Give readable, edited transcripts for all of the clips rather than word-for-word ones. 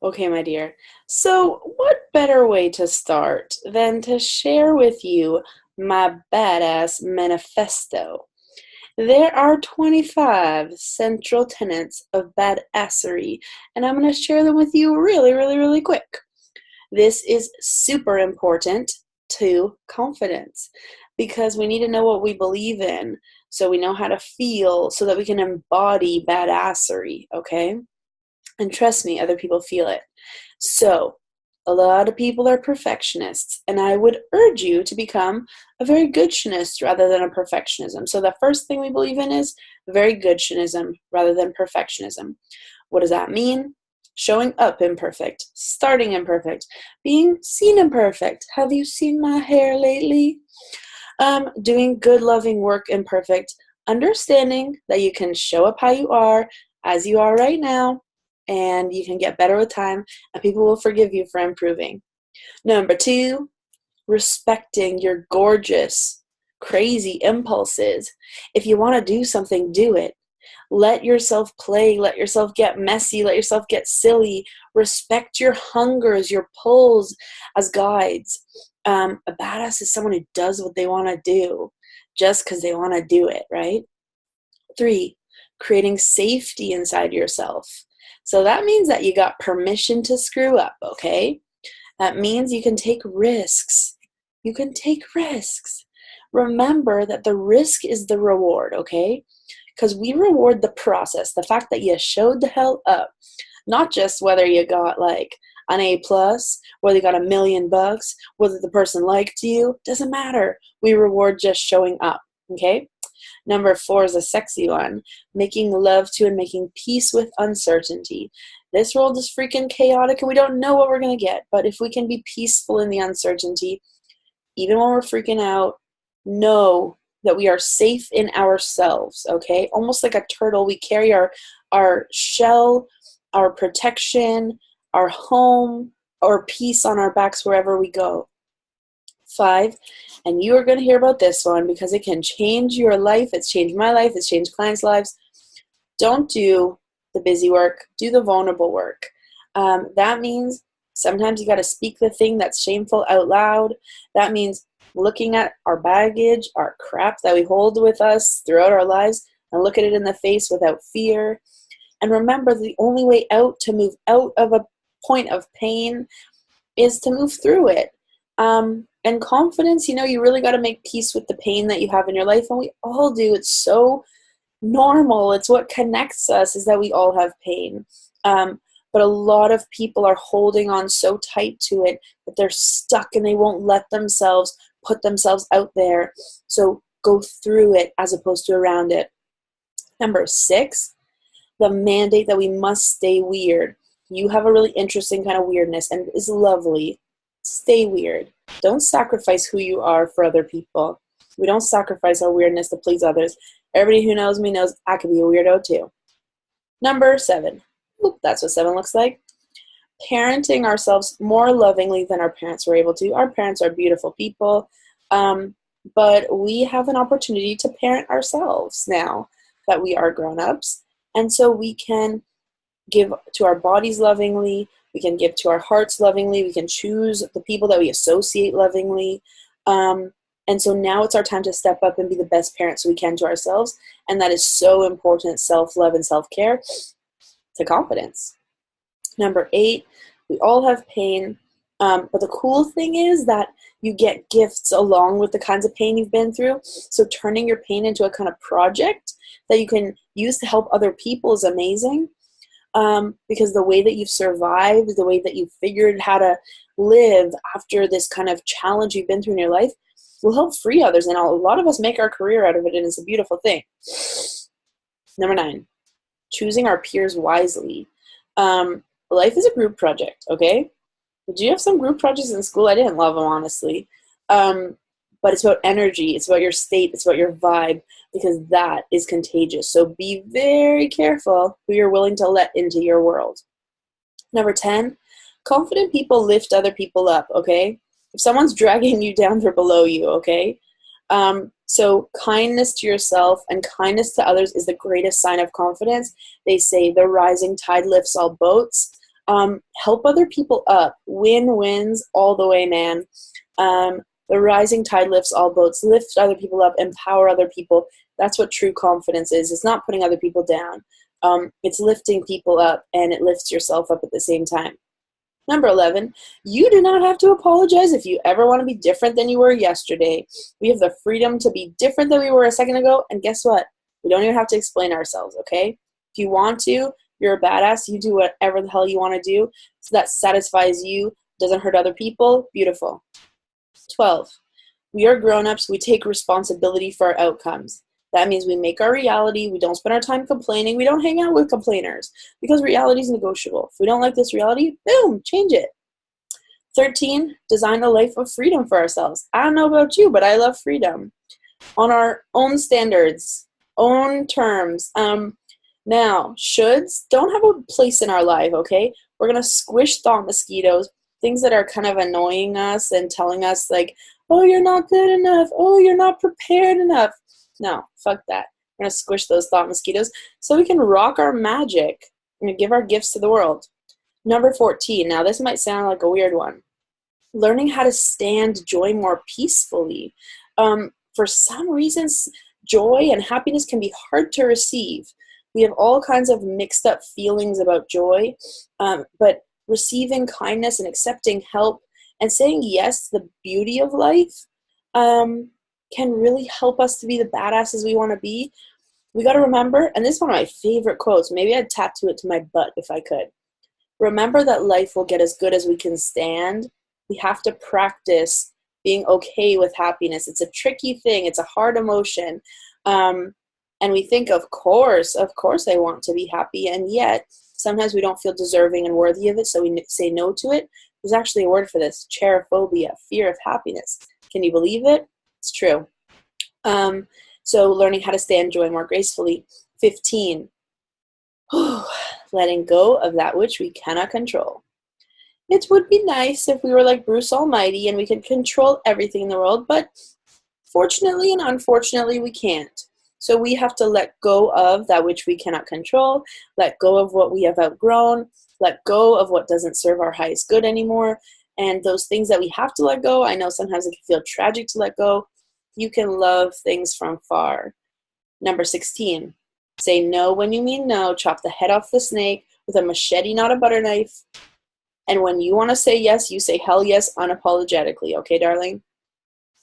Okay, my dear. So, what better way to start than to share with you my badass manifesto? There are 25 central tenets of badassery, and I'm going to share them with you really, really, really quick. This is super important to confidence because we need to know what we believe in so we know how to feel so that we can embody badassery, okay? And trust me, other people feel it. So, a lot of people are perfectionists, and I would urge you to become a very goodtionist rather than a perfectionism. So, the first thing we believe in is very goodtionism rather than perfectionism. What does that mean? Showing up imperfect, starting imperfect, being seen imperfect. Have you seen my hair lately? Doing good, loving work imperfect, understanding that you can show up how you are, as you are right now, and you can get better with time, and people will forgive you for improving. Number two, respecting your gorgeous, crazy impulses. If you want to do something, do it. Let yourself play, let yourself get messy, let yourself get silly. Respect your hungers, your pulls as guides. A badass is someone who does what they want to do just because they want to do it, right? Three, creating safety inside yourself. So that means that you got permission to screw up, okay? That means you can take risks. You can take risks. Remember that the risk is the reward, okay? Because we reward the process, the fact that you showed the hell up, not just whether you got like an A plus, whether you got $1,000,000, whether the person liked you, doesn't matter. We reward just showing up, okay? Number four is a sexy one, making love to and making peace with uncertainty. This world is freaking chaotic and we don't know what we're going to get, but if we can be peaceful in the uncertainty, even when we're freaking out, know that we are safe in ourselves, okay? Almost like a turtle, we carry our shell, our protection, our home, our peace on our backs wherever we go. Five, and you are going to hear about this one because it can change your life. It's changed my life. It's changed clients' lives. Don't do the busy work. Do the vulnerable work. That means sometimes you got to speak the thing that's shameful out loud. That means looking at our baggage, our crap that we hold with us throughout our lives, and look at it in the face without fear. And remember, the only way out to move out of a point of pain is to move through it. And confidence, you really got to make peace with the pain that you have in your life, and we all do. It's so normal. It's what connects us is that we all have pain. But a lot of people are holding on so tight to it that they're stuck and they won't let themselves put themselves out there. So go through it as opposed to around it. Number six, the mandate that we must stay weird. You have a really interesting kind of weirdness and it's lovely. Stay weird. Don't sacrifice who you are for other people. We don't sacrifice our weirdness to please others. Everybody who knows me knows I could be a weirdo too. Number seven. Oop, that's what seven looks like. Parenting ourselves more lovingly than our parents were able to. Our parents are beautiful people, but we have an opportunity to parent ourselves now that we are grown-ups. And so we can give to our bodies lovingly. We can give to our hearts lovingly. We can choose the people that we associate lovingly. And so now it's our time to step up and be the best parents we can to ourselves. And that is so important, self-love and self-care, to confidence. Number eight, we all have pain. But the cool thing is that you get gifts along with the kinds of pain you've been through. So turning your pain into a kind of project that you can use to help other people is amazing. Because the way that you've survived, the way that you've figured how to live after this kind of challenge you've been through in your life will help free others. And a lot of us make our career out of it, and it's a beautiful thing. Number nine, choosing our peers wisely. Life is a group project, okay? Did you have some group projects in school? I didn't love them, honestly. But it's about energy. It's about your state. It's about your vibe, because that is contagious. So be very careful who you're willing to let into your world. Number 10, confident people lift other people up, okay? If someone's dragging you down, they're below you, okay? So kindness to yourself and kindness to others is the greatest sign of confidence. They say the rising tide lifts all boats. Help other people up. Win-wins all the way, man. The rising tide lifts all boats. Lift other people up. Empower other people. That's what true confidence is. It's not putting other people down. It's lifting people up, and it lifts yourself up at the same time. Number 11, you do not have to apologize if you ever want to be different than you were yesterday. We have the freedom to be different than we were a second ago, and guess what? We don't even have to explain ourselves, okay? If you want to, you're a badass. You do whatever the hell you want to do so that satisfies you, doesn't hurt other people. Beautiful. 12, we are grown-ups. We take responsibility for our outcomes. That means we make our reality. We don't spend our time complaining. We don't hang out with complainers because reality is negotiable. If we don't like this reality, boom, change it. 13, design a life of freedom for ourselves. I don't know about you, but I love freedom. On our own standards, own terms. Now, shoulds don't have a place in our life, okay? We're going to squish thought mosquitoes, things that are kind of annoying us and telling us like, oh, you're not good enough. Oh, you're not prepared enough. No, fuck that. We're going to squish those thought mosquitoes so we can rock our magic and give our gifts to the world. Number 14. Now, this might sound like a weird one. Learning how to stand joy more peacefully. For some reasons, joy and happiness can be hard to receive. We have all kinds of mixed up feelings about joy, but receiving kindness and accepting help and saying yes to the beauty of life can really help us to be the badasses we want to be. We got to remember, and this is one of my favorite quotes, maybe I'd tattoo it to my butt if I could. Remember that life will get as good as we can stand. We have to practice being okay with happiness. It's a tricky thing. It's a hard emotion. And we think, of course I want to be happy. And yet sometimes we don't feel deserving and worthy of it. So we say no to it. There's actually a word for this, cherophobia, fear of happiness. Can you believe it? It's true. So learning how to stand joy more gracefully. 15, letting go of that which we cannot control. It would be nice if we were like Bruce Almighty and we could control everything in the world, but fortunately and unfortunately we can't. So we have to let go of that which we cannot control, let go of what we have outgrown, let go of what doesn't serve our highest good anymore. And those things that we have to let go, I know sometimes it can feel tragic to let go. You can love things from far. Number 16, say no when you mean no. Chop the head off the snake with a machete, not a butter knife. And when you want to say yes, you say hell yes unapologetically. Okay, darling?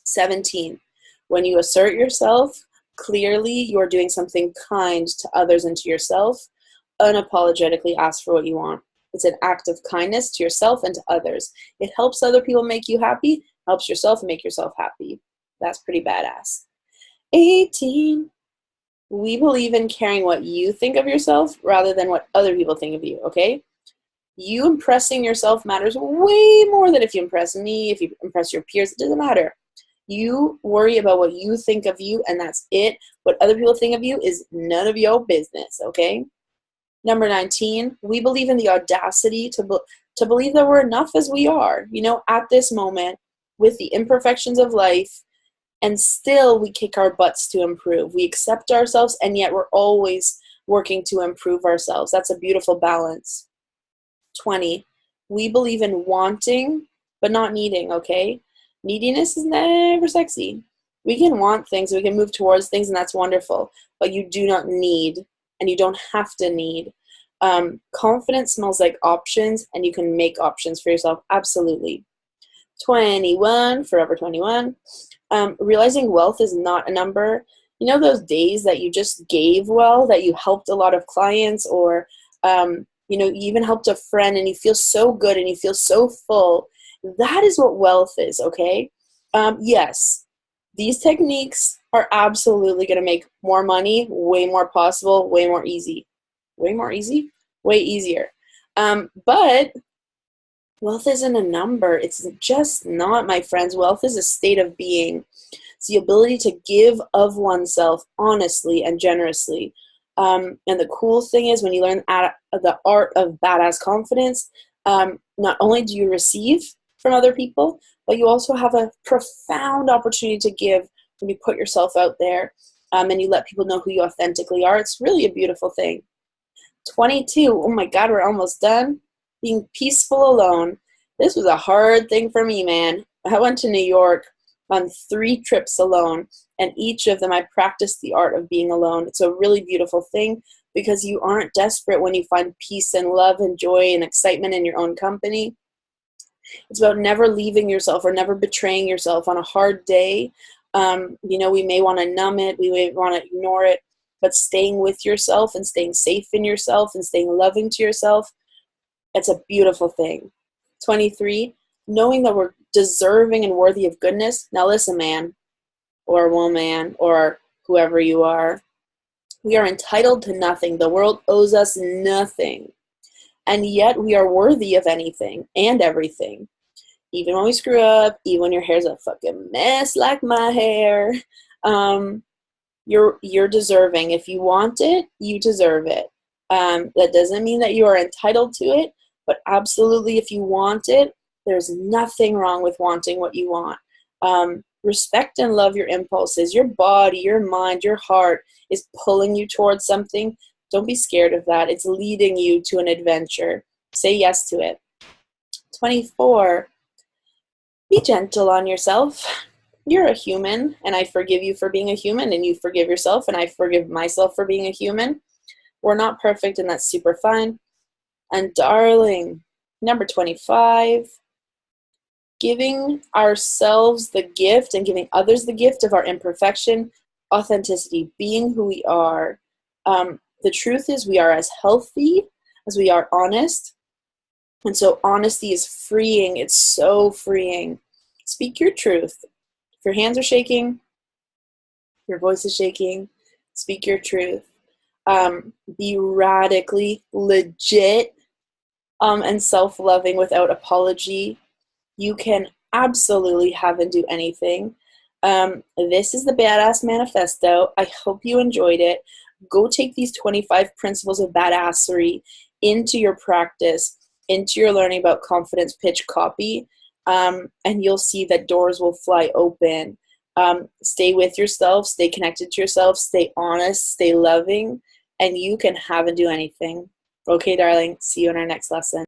17, when you assert yourself, clearly you are doing something kind to others and to yourself. Unapologetically ask for what you want. It's an act of kindness to yourself and to others. It helps other people make you happy, helps yourself make yourself happy. That's pretty badass. 18, we believe in caring what you think of yourself rather than what other people think of you, okay? You impressing yourself matters way more than if you impress me, if you impress your peers. It doesn't matter. You worry about what you think of you, and that's it. What other people think of you is none of your business, okay? Number 19, we believe in the audacity to believe that we're enough as we are, at this moment, with the imperfections of life, and still we kick our butts to improve. We accept ourselves, and yet we're always working to improve ourselves. That's a beautiful balance. 20, we believe in wanting, but not needing, okay? Neediness is never sexy. We can want things, we can move towards things, and that's wonderful, but you do not need, and you don't have to need. Confidence smells like options, and you can make options for yourself, absolutely. 21, forever 21, realizing wealth is not a number. You know those days that you just gave well, that you helped a lot of clients, or you even helped a friend and you feel so good and you feel so full. That is what wealth is, okay? Yes, these techniques are absolutely going to make more money, way more possible, way more easy. Way more easy? Way easier. But wealth isn't a number. It's just not, my friends. Wealth is a state of being. It's the ability to give of oneself honestly and generously. And the cool thing is when you learn the art of badass confidence, not only do you receive from other people, but you also have a profound opportunity to give when you put yourself out there and you let people know who you authentically are. It's really a beautiful thing. 22, oh my God, we're almost done. being peaceful alone. This was a hard thing for me, man. I went to New York on 3 trips alone, and each of them I practiced the art of being alone. It's a really beautiful thing because you aren't desperate when you find peace and love and joy and excitement in your own company. It's about never leaving yourself or never betraying yourself on a hard day. We may want to numb it, we may want to ignore it, but staying with yourself and staying safe in yourself and staying loving to yourself, it's a beautiful thing. 23, knowing that we're deserving and worthy of goodness. Now listen, man, or woman, or whoever you are, we are entitled to nothing. The world owes us nothing. And yet we are worthy of anything and everything. Even when we screw up, even when your hair's a fucking mess like my hair, you're deserving. If you want it, you deserve it. That doesn't mean that you are entitled to it, but absolutely if you want it, there's nothing wrong with wanting what you want. Respect and love your impulses. Your body, your mind, your heart is pulling you towards something. Don't be scared of that. It's leading you to an adventure. Say yes to it. 24, be gentle on yourself. You're a human, and I forgive you for being a human, and you forgive yourself, and I forgive myself for being a human. We're not perfect, and that's super fine. And darling, number 25, giving ourselves the gift and giving others the gift of our imperfection, authenticity, being who we are. The truth is we are as healthy as we are honest. And so honesty is freeing. It's so freeing. Speak your truth. If your hands are shaking, your voice is shaking, speak your truth. Be radically legit and self-loving without apology. You can absolutely have and do anything. This is the Badass Manifesto. I hope you enjoyed it. Go take these 25 principles of badassery into your practice, into your learning about confidence, pitch, copy, and you'll see that doors will fly open. Stay with yourself, stay connected to yourself, stay honest, stay loving, and you can have and do anything. Okay, darling, see you in our next lesson.